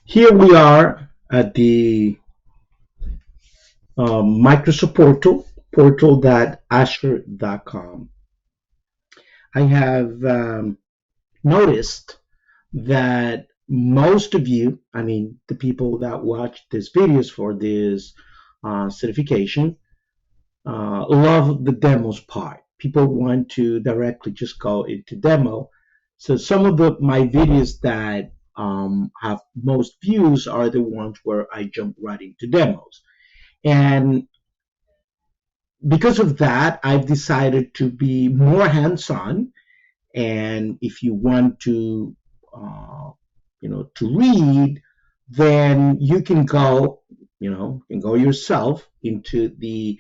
Here we are at the Microsoft portal.azure.com. I have noticed that most of you, I mean, the people that watch these videos for this certification, love the demos part. People want to directly just go into demo. So some of my videos that have most views are the ones where I jump right into demos. And because of that, I've decided to be more hands-on. And if you want to, to read, then you can go, yourself into the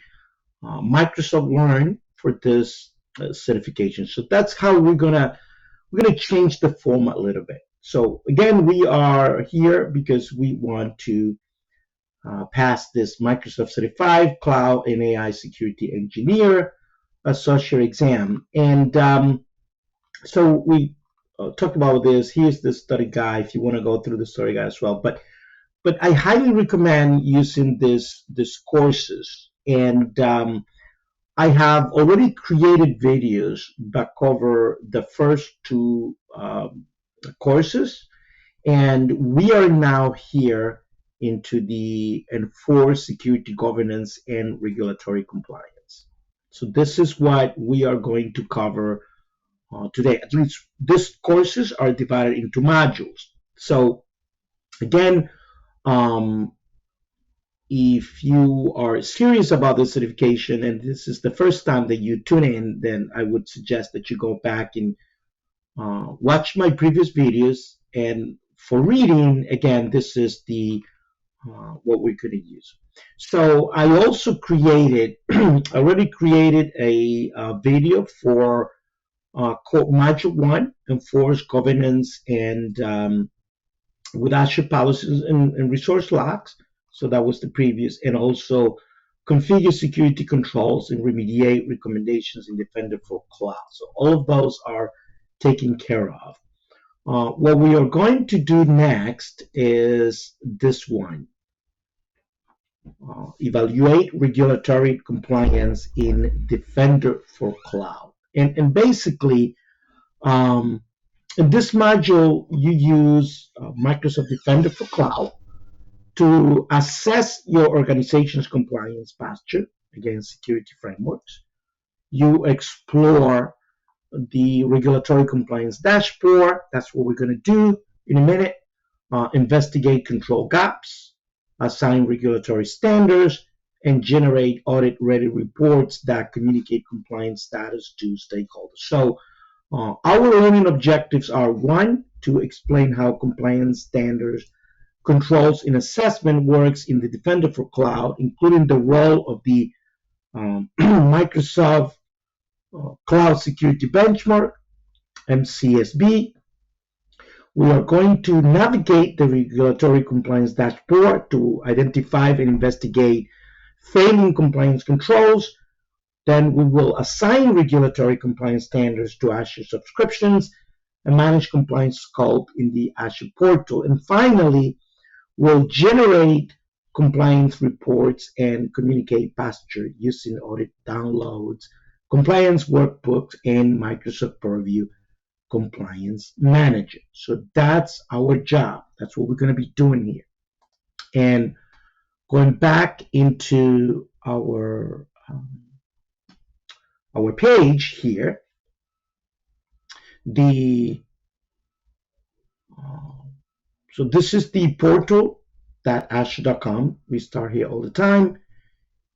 Microsoft Learn for this certification. So that's how we're gonna change the format a little bit. So again, we are here because we want to pass this Microsoft Certified Cloud and AI Security Engineer Associate exam. And so we talked about this. Here's the study guide if you want to go through the study guide as well. But I highly recommend using this courses. And I have already created videos that cover the first two courses, and we are now here into the enforced security governance and regulatory compliance. So this is what we are going to cover today. At least these courses are divided into modules. So again, um, if you are serious about the certification and this is the first time that you tune in, then I would suggest that you go back and watch my previous videos. And for reading, again, this is the what we're going to use. So I also already created a video for Module 1, Enforce Governance and with Azure Policies and Resource Locks. So that was the previous, and also configure security controls and remediate recommendations in Defender for Cloud. So all of those are taken care of. What we are going to do next is this one. Evaluate regulatory compliance in Defender for Cloud. And basically, in this module, you use Microsoft Defender for Cloud to assess your organization's compliance posture against security frameworks. You explore the regulatory compliance dashboard. That's what we're going to do in a minute. Investigate control gaps, assign regulatory standards, and generate audit-ready reports that communicate compliance status to stakeholders. So our learning objectives are: one, to explain how compliance standards, controls, and assessment works in the Defender for Cloud, including the role of the Microsoft Cloud Security Benchmark, MCSB. We are going to navigate the regulatory compliance dashboard to identify and investigate failing compliance controls. Then we will assign regulatory compliance standards to Azure subscriptions and manage compliance scope in the Azure portal. And finally, we'll generate compliance reports and communicate posture using audit downloads, compliance workbooks, and Microsoft Purview Compliance Manager. So that's our job. That's what we're going to be doing here. And going back into our page here, so this is the portal.azure.com. We start here all the time.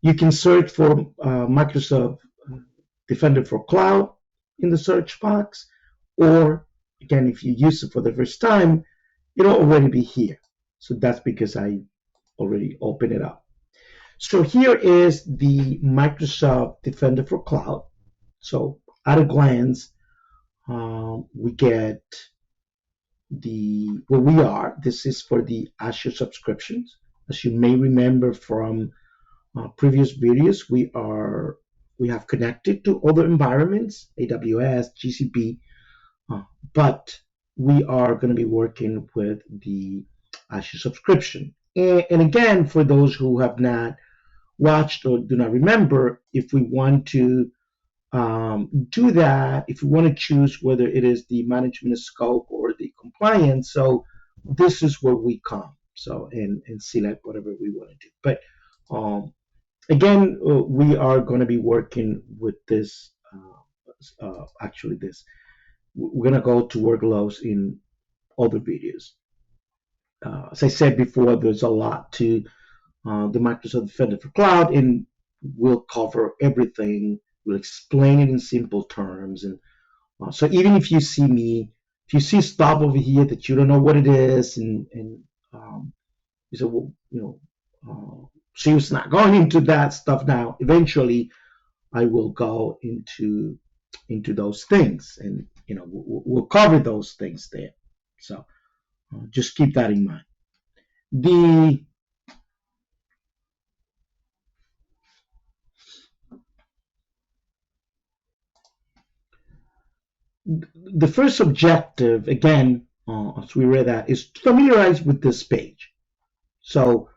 You can search for Microsoft Defender for Cloud in the search box, or again, if you use it for the first time, it'll already be here. So that's because I already opened it up. So here is the Microsoft Defender for Cloud. So at a glance, we get where we are. This is for the Azure subscriptions. As you may remember from previous videos, we have connected to other environments, AWS, GCP, but we are going to be working with the Azure subscription. And again, for those who have not watched or do not remember, if we want to do that, if we want to choose whether it is the management scope or the compliance, so this is where we come. So and select whatever we want to do. But um, again, we are going to be working with this. Actually, this we're going to go to workloads in other videos. As I said before, there's a lot to the Microsoft Defender for Cloud, and we'll cover everything. We'll explain it in simple terms, and so even if you see me, if you see stuff over here that you don't know what it is, and you say, well, she was not going into that stuff now. Eventually, I will go into those things, and we'll cover those things there. So just keep that in mind. The the first objective, again, as we read that, is to familiarize with this page. So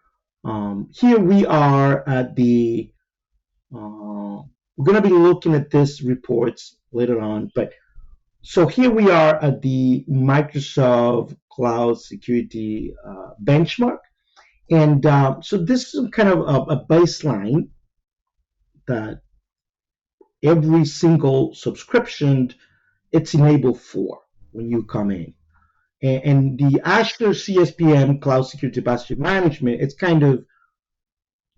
here we are at the, we're going to be looking at this reports later on, but so here we are at the Microsoft Cloud Security benchmark. And so this is kind of a baseline that every single subscription it's enabled for when you come in. And the Azure CSPM, Cloud Security Posture Management, it's kind of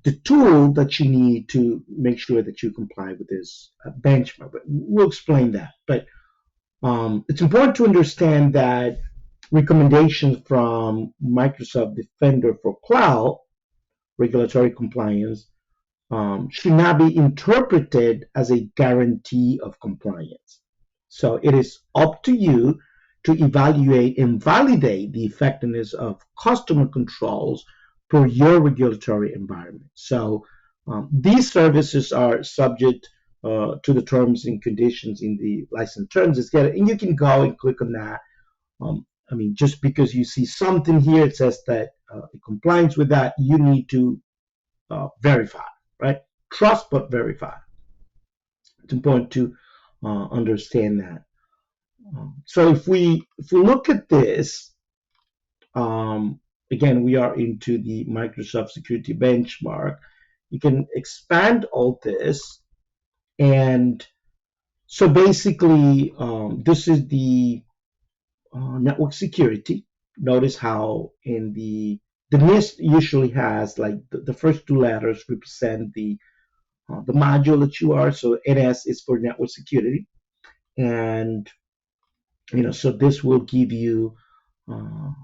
the tool that you need to make sure that you comply with this benchmark. But we'll explain that. But it's important to understand that recommendations from Microsoft Defender for Cloud regulatory compliance should not be interpreted as a guarantee of compliance. So it is up to you to evaluate and validate the effectiveness of customer controls for your regulatory environment. So these services are subject to the terms and conditions in the license terms. And you can go and click on that. I mean, just because you see something here, it says that it complies with that, you need to verify, right? Trust but verify. It's important to understand that. So if we look at this, again, we are into the Microsoft Security Benchmark. You can expand all this, and so basically, this is the network security. Notice how in the NIST usually has like the first two letters represent the module that you are. So NS is for network security, and so this will give you an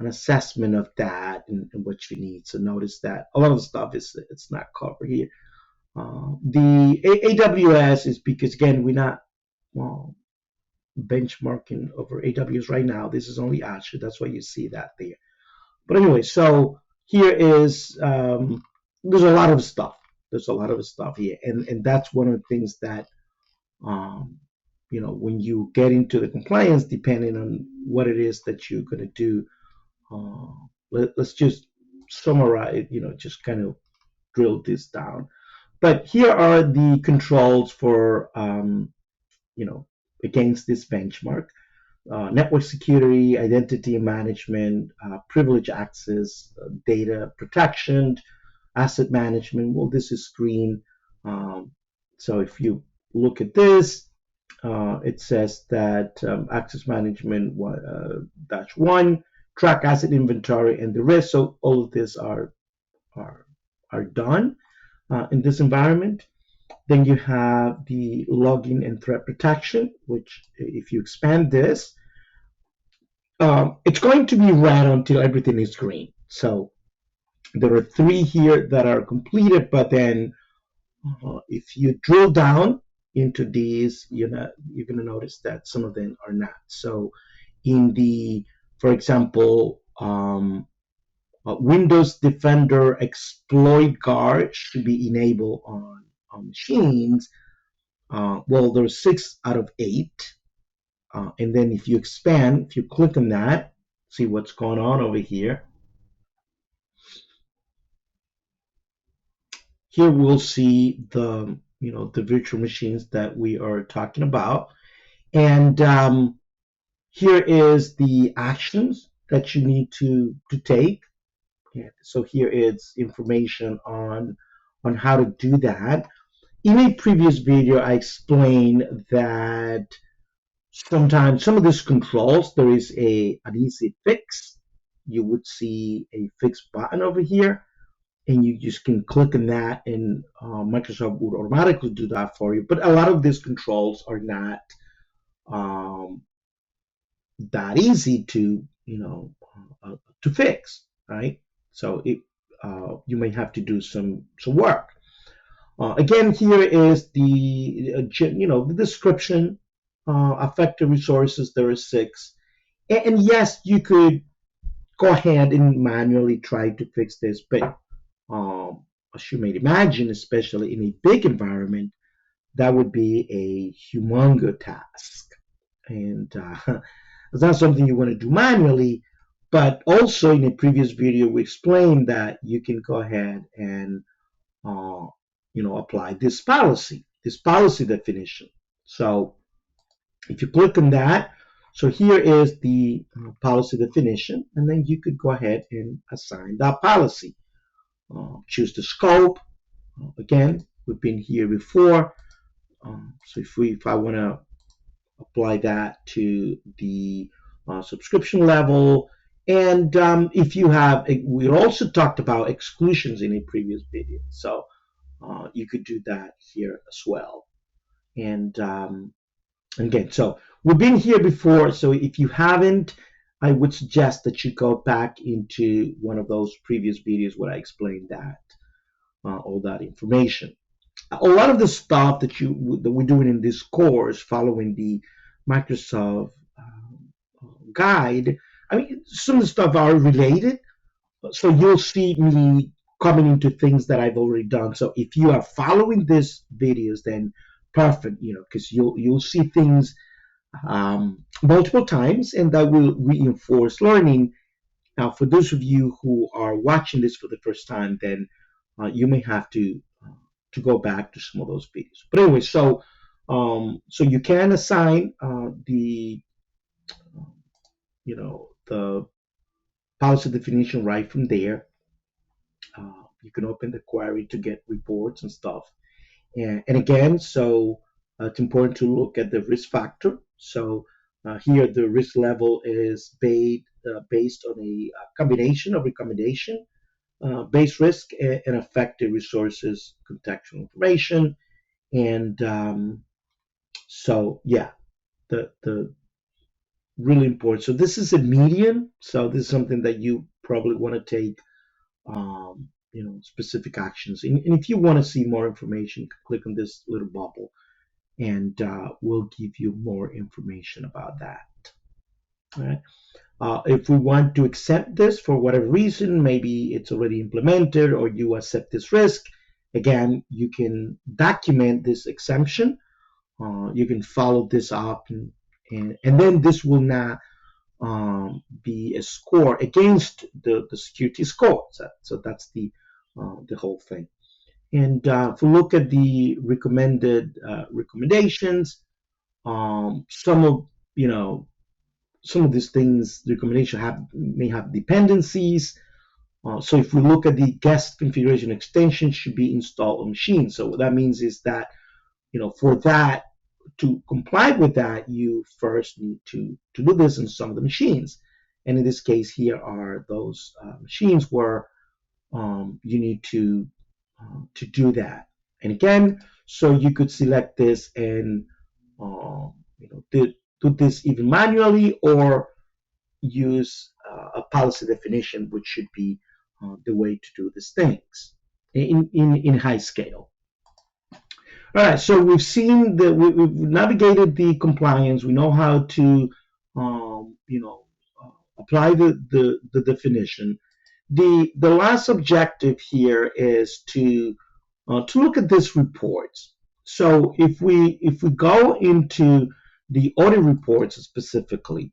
assessment of that and what you need. So notice that a lot of the stuff it's not covered here. The AWS is because again we're not benchmarking over AWS right now. This is only Azure. That's why you see that there. But anyway, so here is there's a lot of stuff. There's a lot of stuff here, and that's one of the things that when you get into the compliance, depending on what it is that you're going to do, let's just summarize. Just kind of drill this down. But here are the controls for against this benchmark. Network security, identity management, privilege access, data protection, asset management. Well, this is green. So if you look at this, it says that access management -1, track asset inventory and the rest. So all of this are done in this environment. Then you have the login and threat protection, which if you expand this, it's going to be red until everything is green. So there are 3 here that are completed, but then if you drill down into these, you're going to notice that some of them are not. So for example, Windows Defender Exploit Guard should be enabled on machines. Well, there's 6 out of 8. And then if you expand, if you click on that, see what's going on over here. here we'll see the the virtual machines that we are talking about, and here is the actions that you need to take. Yeah, so here is information on how to do that. In a previous video, I explained that sometimes some of these controls, there is an easy fix. You would see a fix button over here, and you just can click on that, and Microsoft would automatically do that for you. But a lot of these controls are not um, that easy to to fix, right? So you may have to do some work. Again, here is the the description. Affected resources. There are six, and yes, you could go ahead and manually try to fix this, but um, as you may imagine, especially in a big environment, that would be a humongous task, and it's not something you want to do manually. But also in a previous video, we explained that you can go ahead and uh, apply this policy definition. So if you click on that, so here is the policy definition, and then you could go ahead and assign that policy. Choose the scope. Again, we've been here before. So if I want to apply that to the subscription level, and if you have, we also talked about exclusions in a previous video. So you could do that here as well. And again, so we've been here before. So if you haven't, I would suggest that you go back into one of those previous videos where I explained that all that information. A lot of the stuff that we're doing in this course, following the Microsoft guide, I mean, some of the stuff are related. So you'll see me coming into things that I've already done. So if you are following these videos, then perfect, because you'll see things multiple times, and that will reinforce learning. Now, for those of you who are watching this for the first time, then you may have to go back to some of those videos. But anyway, so you can assign the the policy definition right from there. You can open the query to get reports and stuff. And again, so it's important to look at the risk factor. So here the risk level is based on a combination of recommendation, base risk, and affected resources, contextual information. And so yeah, the really important. So this is a median. So this is something that you probably want to take specific actions. And if you want to see more information, click on this little bubble, and we'll give you more information about that. All right. If we want to accept this for whatever reason, maybe it's already implemented or you accept this risk, again, you can document this exemption. You can follow this up, and then this will not be a score against the security score. So that's the whole thing. And if we look at the recommended recommendations, some of some of these things, the recommendation may have dependencies. So if we look at the guest configuration extension, should be installed on machine. So what that means is that for that to comply with that, you first need to do this in some of the machines. And in this case, here are those machines where you need to do that. And again, so you could select this and do this even manually, or use a policy definition, which should be the way to do these things in high scale. All right, so we've seen that we've navigated the compliance. We know how to, apply the definition. The last objective here is to look at these reports. So if we go into the audit reports specifically,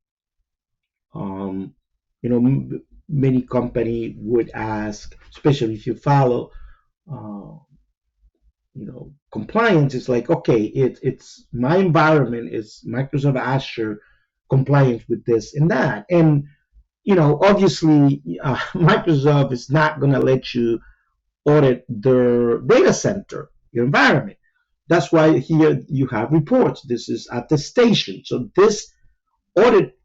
many company would ask, especially if you follow compliance is like, okay, it's my environment is Microsoft Azure compliance with this and that. And obviously, Microsoft is not going to let you audit their data center, your environment. That's why here you have reports. This is attestation. So this audit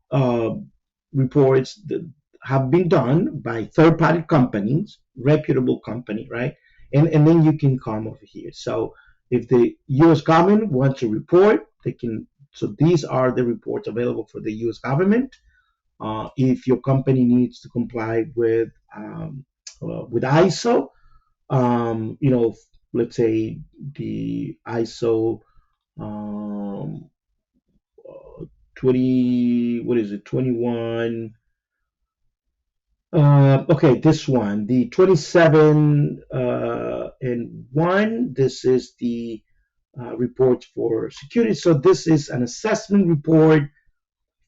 reports that have been done by third-party companies, reputable company, right? And then you can come over here. So if the U.S. government wants a report, they can. So these are the reports available for the U.S. government. If your company needs to comply with ISO, let's say the ISO um, 20, what is it, 21? Okay, this one, the 27 and 1. This is the report for security. So this is an assessment report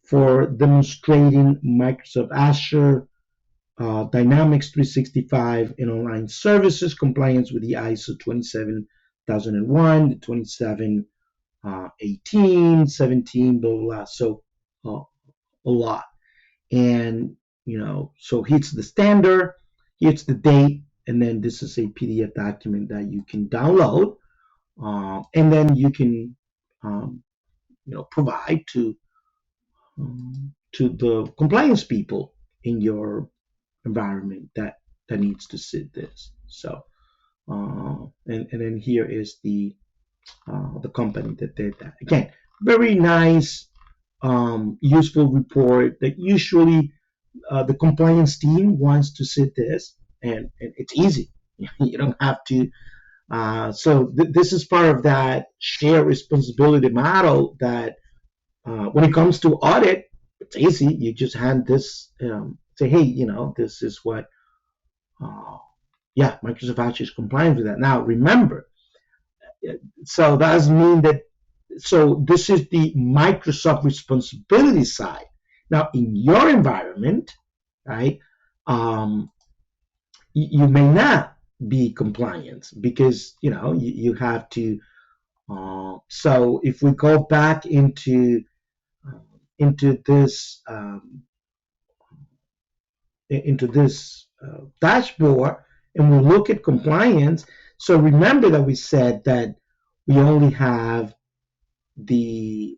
for demonstrating Microsoft Azure Dynamics 365 and online services compliance with the ISO 27001, the 27, 18, 17, blah, blah, blah. So uh, a lot. And, so here's the standard, here's the date, and then this is a PDF document that you can download. And then you can, provide to the compliance people in your environment that needs to see this. So, and then here is the company that did that. Again, very nice, useful report that usually the compliance team wants to see this, and it's easy. You don't have to. So this is part of that shared responsibility model that when it comes to audit, it's easy. You just hand this, say, hey, this is what, uh, yeah, Microsoft Azure is compliant with that. Now, remember, so that doesn't mean that, so this is the Microsoft responsibility side. Now, in your environment, right, um, you may not be compliant because, you have to, so if we go back into this dashboard and we look at compliance. So remember that we said that we only have the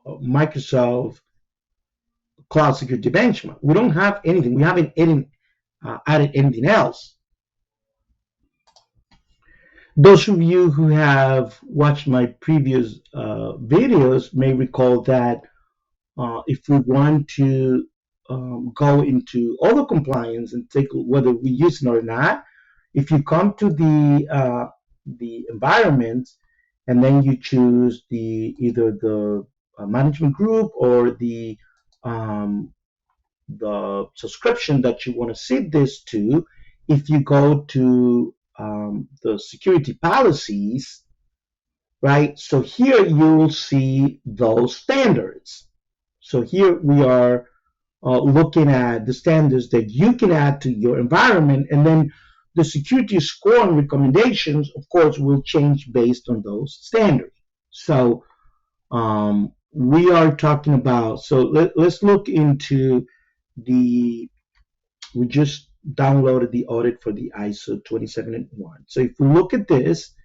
Microsoft Cloud Security Benchmark. We don't have anything. We haven't added anything else. Those of you who have watched my previous videos may recall that if we want to go into all the compliance and take whether we use it or not, if you come to the environment and then you choose either the management group or the subscription that you want to set this to, if you go to the security policies, right? So here you will see those standards. So here we are looking at the standards that you can add to your environment, and then the security score and recommendations, of course, will change based on those standards. So we are talking about, so let's look into we just downloaded the audit for the ISO 27001. So if we look at this,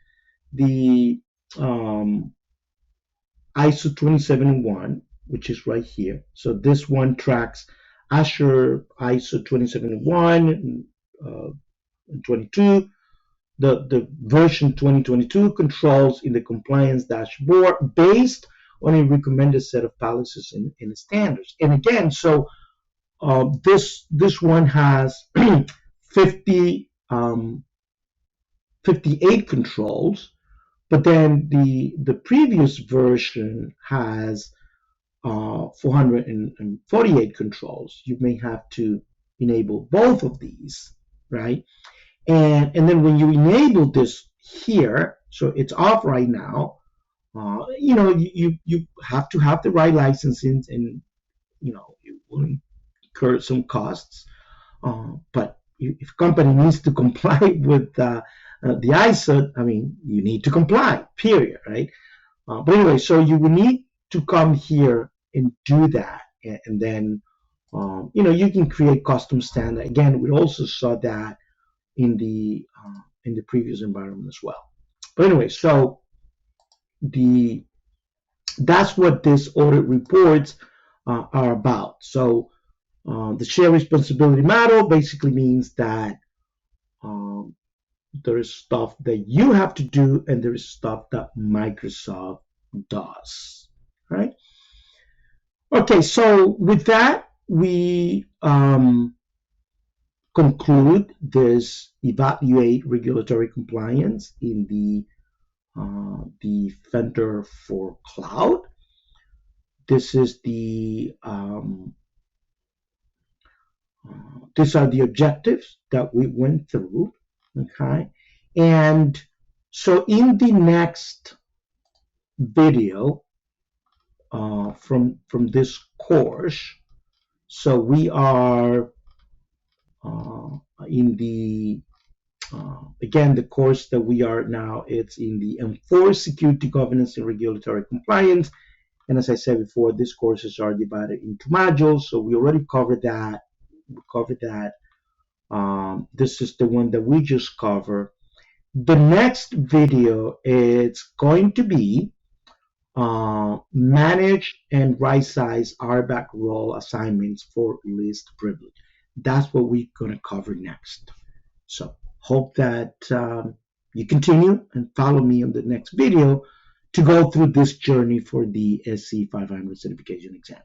the ISO 27001, which is right here. So this one tracks Azure ISO 27001 and 22. The version 2022 controls in the compliance dashboard based on a recommended set of policies and standards. And again, so this one has 50 58 controls, but then the previous version has 448 controls. You may have to enable both of these, right? And then when you enable this here, so it's off right now. You have to have the right licensing, and it will incur some costs. But if a company needs to comply with the ISO, I mean, you need to comply, period, right? But anyway, so you will need to come here and do that, and then you can create custom standard. Again, we also saw that in the previous environment as well. But anyway, so the that's what these audit reports are about. So the shared responsibility model basically means that um, there is stuff that you have to do, and there is stuff that Microsoft does. Right? Okay, so with that, we conclude this evaluate regulatory compliance in the vendor for cloud. This is these are the objectives that we went through. Okay, and so in the next video from this course, so we are in the again, the course that we are now, it's in the Enforce Security Governance and Regulatory Compliance. And as I said before, these courses are divided into modules. So we already covered that. We covered that. This is the one that we just covered. The next video is going to be manage and right size RBAC role assignments for least privilege. That's what we're going to cover next. So hope that you continue and follow me on the next video to go through this journey for the SC-500 certification exam.